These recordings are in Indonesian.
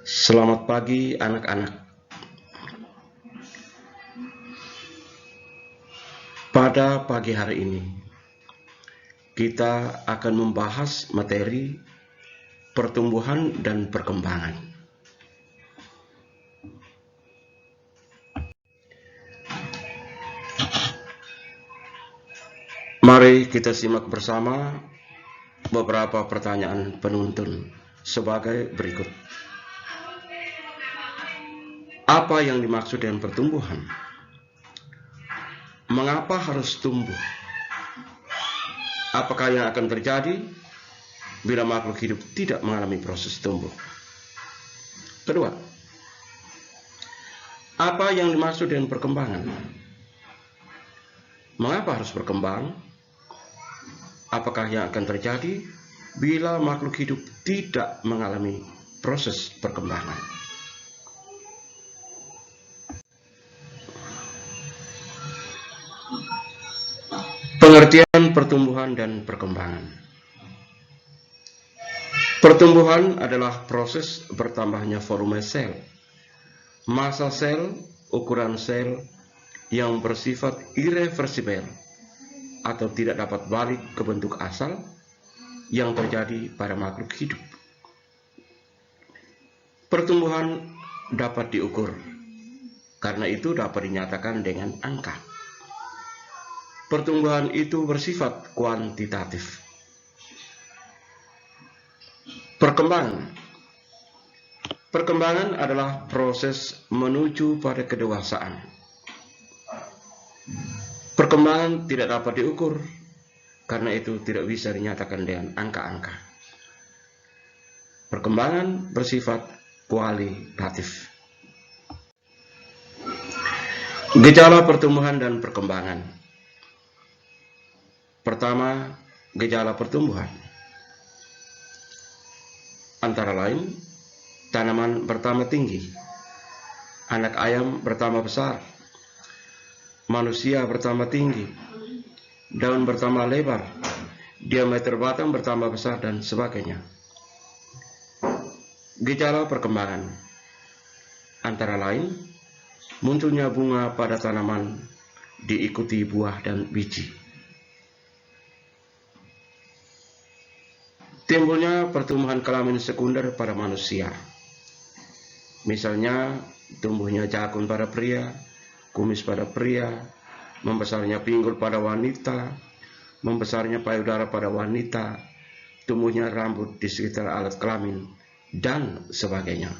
Selamat pagi anak-anak. Pada pagi hari ini, kita akan membahas materi pertumbuhan dan perkembangan. Mari kita simak bersama beberapa pertanyaan penuntun sebagai berikut. Apa yang dimaksud dengan pertumbuhan? Mengapa harus tumbuh? Apakah yang akan terjadi bila makhluk hidup tidak mengalami proses tumbuh? Kedua, apa yang dimaksud dengan perkembangan? Mengapa harus berkembang? Apakah yang akan terjadi bila makhluk hidup tidak mengalami proses perkembangan? Pengertian pertumbuhan dan perkembangan. Pertumbuhan adalah proses bertambahnya volume sel, massa sel, ukuran sel yang bersifat irreversibel atau tidak dapat balik ke bentuk asal yang terjadi pada makhluk hidup. Pertumbuhan dapat diukur, karena itu dapat dinyatakan dengan angka. Pertumbuhan itu bersifat kuantitatif. Perkembangan adalah proses menuju pada kedewasaan. Perkembangan tidak dapat diukur, karena itu tidak bisa dinyatakan dengan angka-angka. Perkembangan bersifat kualitatif. Gejala pertumbuhan dan perkembangan. Pertama, gejala pertumbuhan. Antara lain, tanaman bertambah tinggi, anak ayam bertambah besar, manusia bertambah tinggi, daun bertambah lebar, diameter batang bertambah besar, dan sebagainya. Gejala perkembangan antara lain, munculnya bunga pada tanaman diikuti buah dan biji. Timbulnya pertumbuhan kelamin sekunder pada manusia. Misalnya, tumbuhnya jakun pada pria, kumis pada pria, membesarnya pinggul pada wanita, membesarnya payudara pada wanita, tumbuhnya rambut di sekitar alat kelamin, dan sebagainya.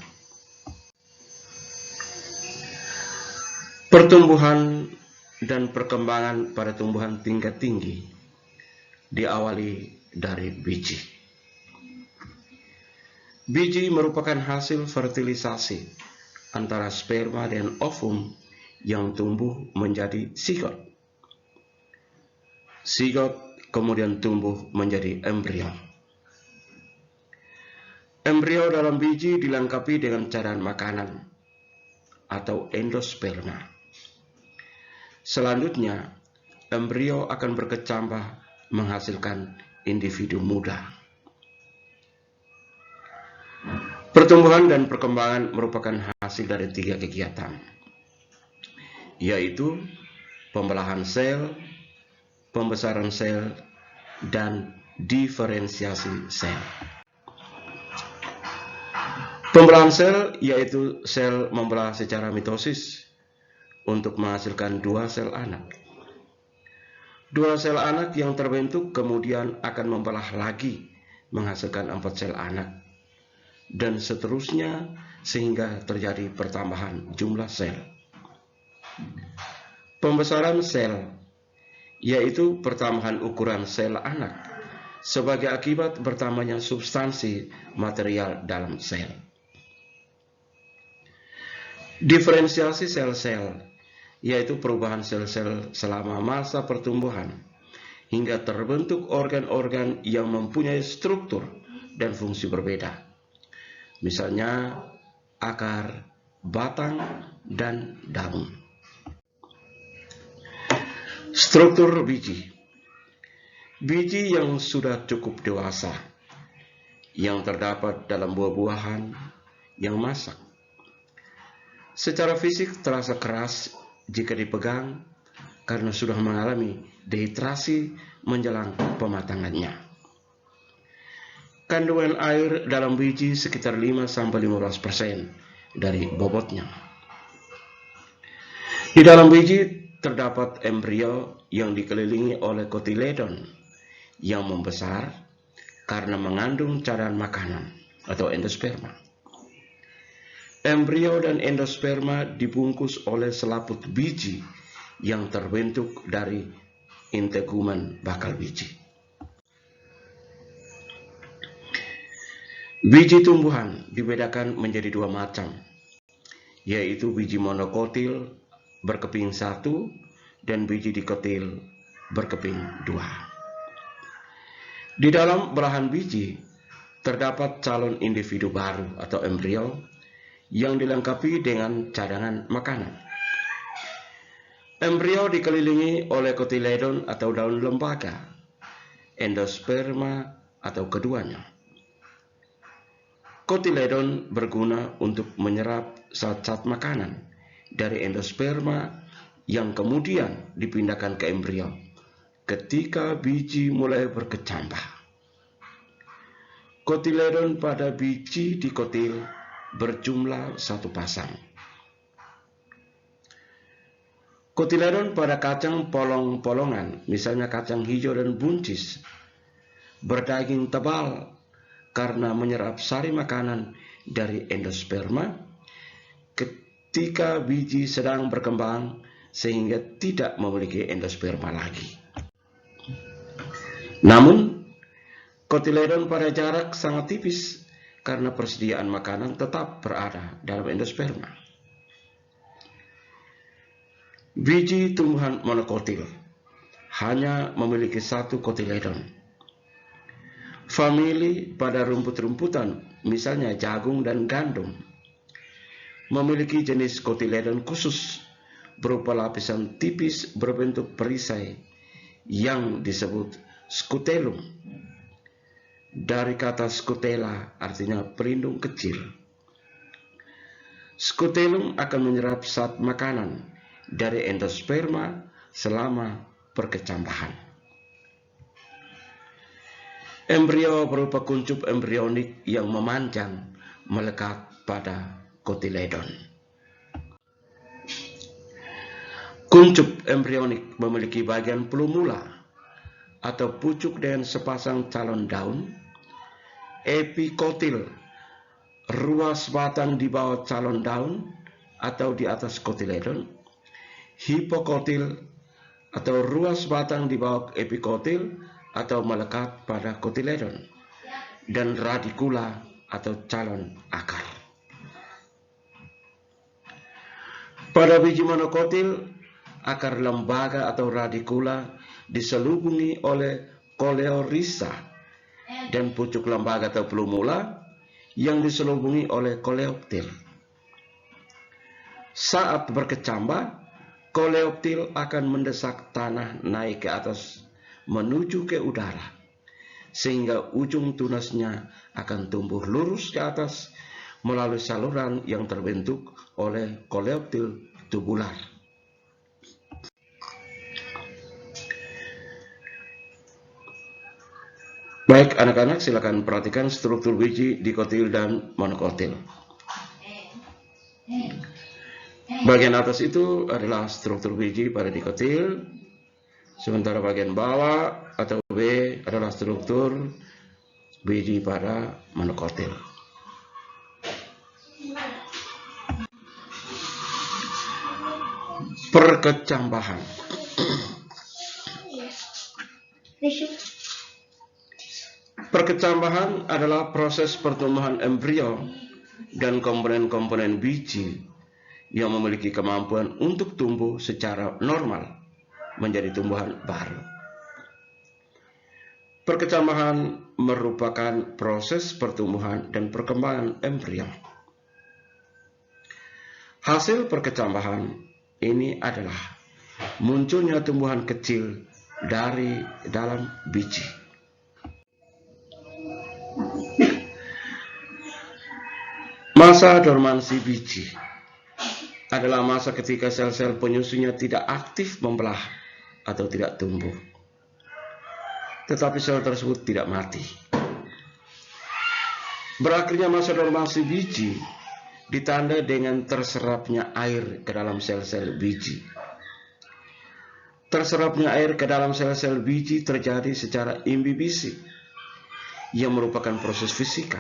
Pertumbuhan dan perkembangan pada tumbuhan tingkat tinggi diawali dari biji. Biji merupakan hasil fertilisasi antara sperma dan ovum yang tumbuh menjadi zigot. Zigot kemudian tumbuh menjadi embrio. Embrio dalam biji dilengkapi dengan cairan makanan atau endosperma. Selanjutnya, embrio akan berkecambah menghasilkan individu muda. Pertumbuhan dan perkembangan merupakan hasil dari 3 kegiatan, yaitu pembelahan sel, pembesaran sel, dan diferensiasi sel. Pembelahan sel yaitu sel membelah secara mitosis untuk menghasilkan 2 sel anak. 2 sel anak yang terbentuk kemudian akan membelah lagi menghasilkan 4 sel anak, dan seterusnya sehingga terjadi pertambahan jumlah sel. Pembesaran sel yaitu pertambahan ukuran sel anak sebagai akibat bertambahnya substansi material dalam sel. Diferensiasi sel-sel yaitu perubahan sel-sel selama masa pertumbuhan hingga terbentuk organ-organ yang mempunyai struktur dan fungsi berbeda. Misalnya akar, batang, dan daun. Struktur biji. Biji yang sudah cukup dewasa, yang terdapat dalam buah-buahan, yang masak. Secara fisik terasa keras jika dipegang karena sudah mengalami dehidrasi menjelang pematangannya. Kandungan air dalam biji sekitar 5-15% dari bobotnya. Di dalam biji terdapat embrio yang dikelilingi oleh kotiledon yang membesar karena mengandung cadangan makanan atau endosperma. Embrio dan endosperma dibungkus oleh selaput biji yang terbentuk dari integumen bakal biji. Biji tumbuhan dibedakan menjadi dua macam, yaitu biji monokotil berkeping 1 dan biji dikotil berkeping 2. Di dalam belahan biji terdapat calon individu baru atau embrio yang dilengkapi dengan cadangan makanan. Embrio dikelilingi oleh kotiledon atau daun lembaga, endosperma atau keduanya. Kotiledon berguna untuk menyerap zat-zat makanan dari endosperma yang kemudian dipindahkan ke embrio ketika biji mulai berkecambah. Kotiledon pada biji dikotil berjumlah 1 pasang. Kotiledon pada kacang polong-polongan, misalnya kacang hijau dan buncis, berdaging tebal karena menyerap sari makanan dari endosperma ketika biji sedang berkembang sehingga tidak memiliki endosperma lagi. Namun, kotiledon pada jarak sangat tipis karena persediaan makanan tetap berada dalam endosperma. Biji tumbuhan monokotil hanya memiliki 1 kotiledon. Famili pada rumput-rumputan, misalnya jagung dan gandum, memiliki jenis kotiledon khusus berupa lapisan tipis berbentuk perisai yang disebut scutellum. Dari kata scutella artinya pelindung kecil. Scutellum akan menyerap zat makanan dari endosperma selama perkecambahan. Embrio berupa kuncup embrionik yang memanjang melekat pada kotiledon. Kuncup embrionik memiliki bagian plumula atau pucuk dengan sepasang calon daun, epikotil, ruas batang di bawah calon daun atau di atas kotiledon, hipokotil atau ruas batang di bawah epikotil atau melekat pada kotiledon, dan radikula atau calon akar. Pada biji monokotil, akar lembaga atau radikula diselubungi oleh koleorisa dan pucuk lembaga atau plumula yang diselubungi oleh koleoptil. Saat berkecambah, koleoptil akan mendesak tanah naik ke atas menuju ke udara, sehingga ujung tunasnya akan tumbuh lurus ke atas melalui saluran yang terbentuk oleh koleoptil tubular. Baik anak-anak, silakan perhatikan struktur biji dikotil dan monokotil. Bagian atas itu adalah struktur biji pada dikotil, sementara bagian bawah atau B adalah struktur biji pada monokotil. Perkecambahan. Perkecambahan adalah proses pertumbuhan embrio dan komponen-komponen biji yang memiliki kemampuan untuk tumbuh secara normal menjadi tumbuhan baru. Perkecambahan merupakan proses pertumbuhan dan perkembangan embrio. Hasil perkecambahan ini adalah munculnya tumbuhan kecil dari dalam biji. Masa dormansi biji adalah masa ketika sel-sel penyusunya tidak aktif membelah atau tidak tumbuh, tetapi sel tersebut tidak mati. Berakhirnya masa dormansi biji ditandai dengan terserapnya air ke dalam sel-sel biji. Terserapnya air ke dalam sel-sel biji terjadi secara imbibisi, yang merupakan proses fisika.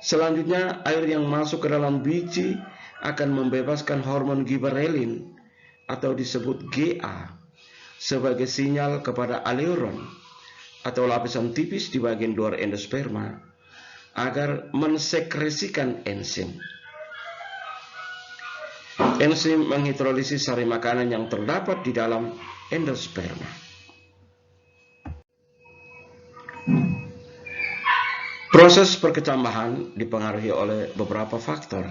Selanjutnya, air yang masuk ke dalam biji akan membebaskan hormon giberelin atau disebut GA sebagai sinyal kepada aleuron atau lapisan tipis di bagian luar endosperma agar mensekresikan enzim. Enzim menghidrolisis sari makanan yang terdapat di dalam endosperma. Proses perkecambahan dipengaruhi oleh beberapa faktor,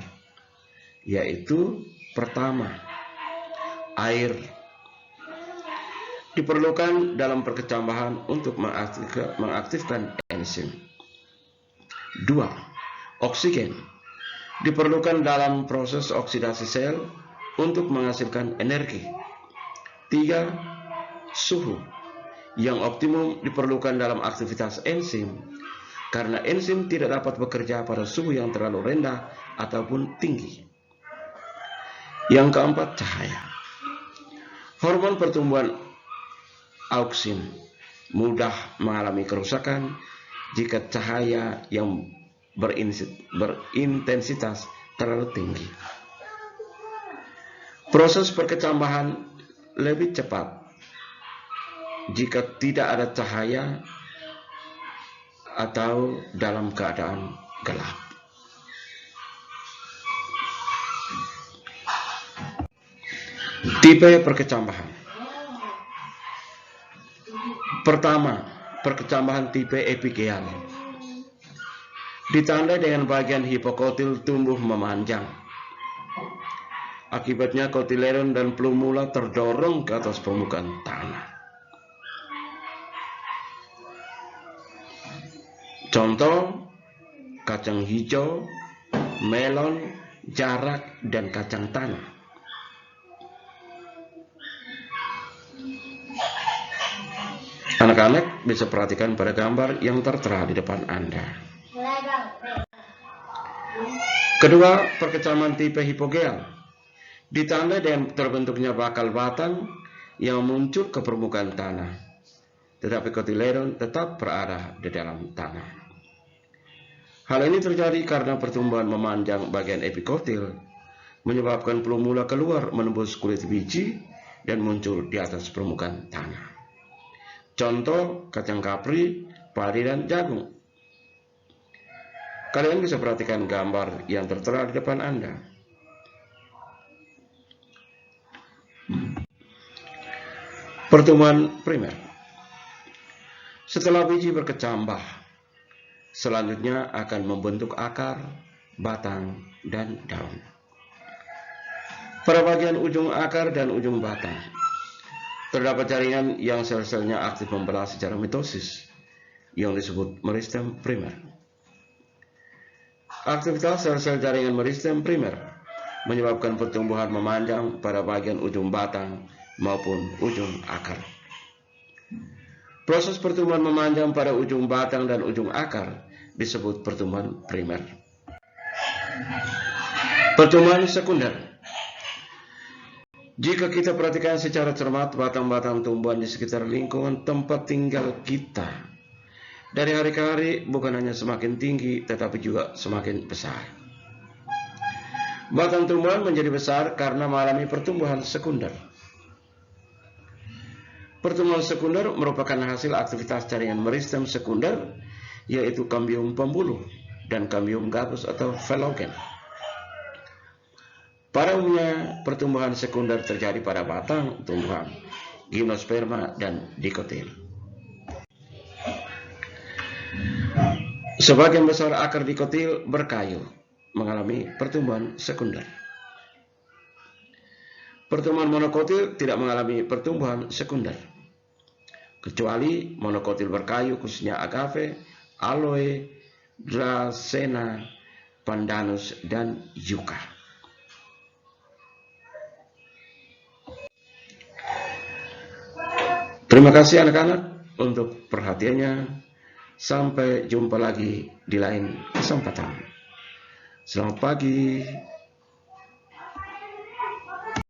yaitu pertama, air diperlukan dalam perkecambahan untuk mengaktifkan enzim. 2. Oksigen diperlukan dalam proses oksidasi sel untuk menghasilkan energi. 3. Suhu yang optimum diperlukan dalam aktivitas enzim, karena enzim tidak dapat bekerja pada suhu yang terlalu rendah ataupun tinggi. Yang keempat, cahaya. Hormon pertumbuhan auksin mudah mengalami kerusakan jika cahaya yang berintensitas terlalu tinggi. Proses perkecambahan lebih cepat jika tidak ada cahaya atau dalam keadaan gelap. Tipe perkecambahan. Pertama, perkecambahan tipe epigeal. Ditandai dengan bagian hipokotil tumbuh memanjang. Akibatnya kotiledon dan plumula terdorong ke atas permukaan tanah. Contoh, kacang hijau, melon, jarak, dan kacang tanah. Anak-anak bisa perhatikan pada gambar yang tertera di depan Anda. Kedua, perkecambahan tipe hipogeal ditandai dengan terbentuknya bakal batang yang muncul ke permukaan tanah, tetapi kotiledon tetap berada di dalam tanah. Hal ini terjadi karena pertumbuhan memanjang bagian epikotil menyebabkan plumula keluar menembus kulit biji dan muncul di atas permukaan tanah. Contoh, kacang kapri, padi, dan jagung. Kalian bisa perhatikan gambar yang tertera di depan Anda. Pertumbuhan primer. Setelah biji berkecambah, selanjutnya akan membentuk akar, batang, dan daun. Pada bagian ujung akar dan ujung batang, terdapat jaringan yang sel-selnya aktif membelah secara mitosis, yang disebut meristem primer. Aktivitas sel-sel jaringan meristem primer menyebabkan pertumbuhan memanjang pada bagian ujung batang maupun ujung akar. Proses pertumbuhan memanjang pada ujung batang dan ujung akar disebut pertumbuhan primer. Pertumbuhan sekunder. Jika kita perhatikan secara cermat batang-batang tumbuhan di sekitar lingkungan tempat tinggal kita, dari hari ke hari bukan hanya semakin tinggi tetapi juga semakin besar. Batang tumbuhan menjadi besar karena mengalami pertumbuhan sekunder. Pertumbuhan sekunder merupakan hasil aktivitas jaringan meristem sekunder, yaitu kambium pembuluh dan kambium gabus atau velogen. Pada umumnya, pertumbuhan sekunder terjadi pada batang tumbuhan, gimnosperma, dan dikotil. Sebagian besar akar dikotil berkayu mengalami pertumbuhan sekunder. Pertumbuhan monokotil tidak mengalami pertumbuhan sekunder, kecuali monokotil berkayu khususnya agave, aloe, dracena, Pandanus, dan Yuka. Terima kasih anak-anak untuk perhatiannya. Sampai jumpa lagi di lain kesempatan. Selamat pagi.